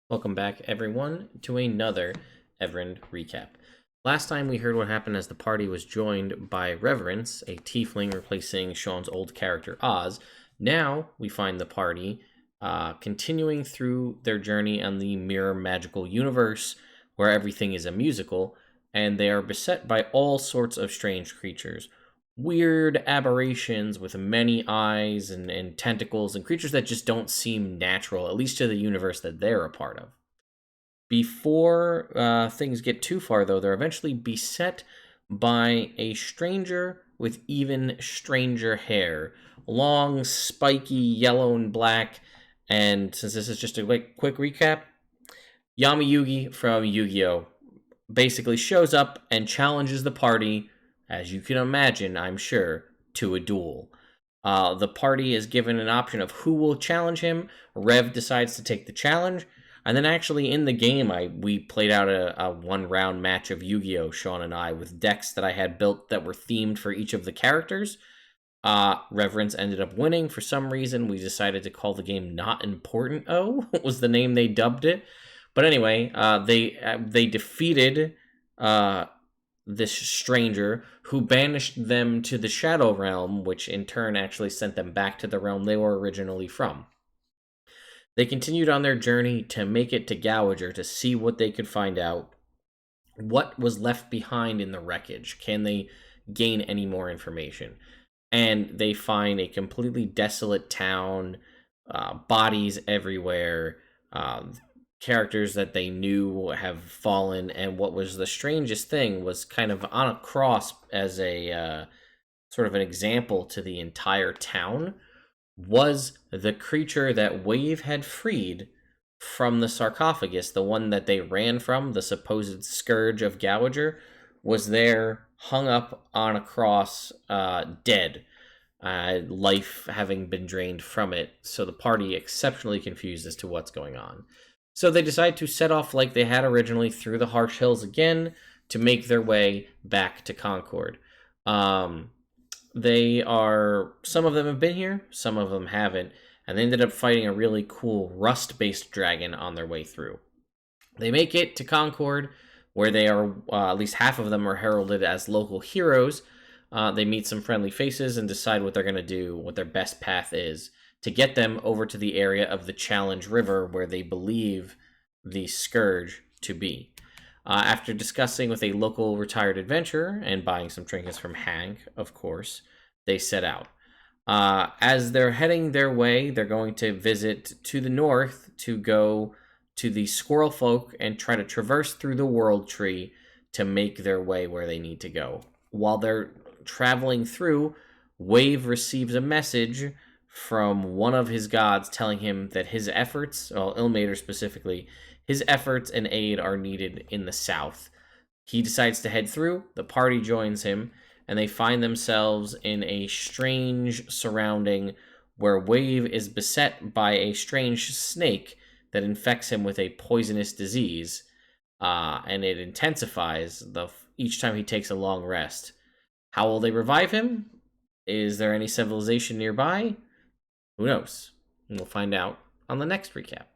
Welcome back, everyone, to another Evrand Recap. Last time we heard what happened as the party was joined by Reverence, a tiefling replacing Sean's old character Oz. Now we find the party continuing through their journey on the mirror magical universe where everything is a musical, and they are beset by all sorts of strange creatures. Weird aberrations with many eyes and tentacles and creatures that just don't seem natural, at least to the universe that they're a part of. Before things get too far, though, they're eventually beset by a stranger with even stranger hair. Long, spiky, yellow and black. And since this is just a quick recap, Yami Yugi from Yu-Gi-Oh! Basically shows up and challenges the party, as you can imagine, I'm sure, to a duel. The party is given an option of who will challenge him. Rev decides to take the challenge. And then actually in the game, we played out a one-round match of Yu-Gi-Oh! Sean and I with decks that I had built that were themed for each of the characters. Reverence ended up winning. For some reason, we decided to call the game Not Important O, was the name they dubbed it. But anyway, they defeated this stranger who banished them to the Shadow Realm, which in turn actually sent them back to the realm they were originally from. They continued on their journey to make it to Gowager to see what they could find out. What was left behind in the wreckage? Can they gain any more information? And they find a completely desolate town, bodies everywhere, characters that they knew have fallen, and what was the strangest thing was kind of on a cross as a sort of an example to the entire town was the creature that Wave had freed from the sarcophagus, the one that they ran from, the supposed scourge of Gowager, was there, hung up on a cross, dead, life having been drained from it, so the party exceptionally confused as to what's going on. So they decide to set off like they had originally through the harsh hills again to make their way back to Concoryd. Some of them have been here, some of them haven't, and they ended up fighting a really cool rust-based dragon on their way through. They make it to Concoryd, where they are, at least half of them are heralded as local heroes. They meet some friendly faces and decide what they're going to do, what their best path is, to get them over to the area of the Challenge River where they believe the Scourge to be. After discussing with a local retired adventurer and buying some trinkets from Hank, of course, they set out. As they're heading their way, they're going to visit to the north to go to the Squirrel Folk and try to traverse through the World Tree to make their way where they need to go. While they're traveling through, Wave receives a message from one of his gods telling him that his efforts, well, Ilmater specifically, his efforts and aid are needed in the south. He decides to head through, the party joins him, and they find themselves in a strange surrounding where Wave is beset by a strange snake that infects him with a poisonous disease, and it intensifies each time he takes a long rest. How will they revive him? Is there any civilization nearby? Who knows? We'll find out on the next recap.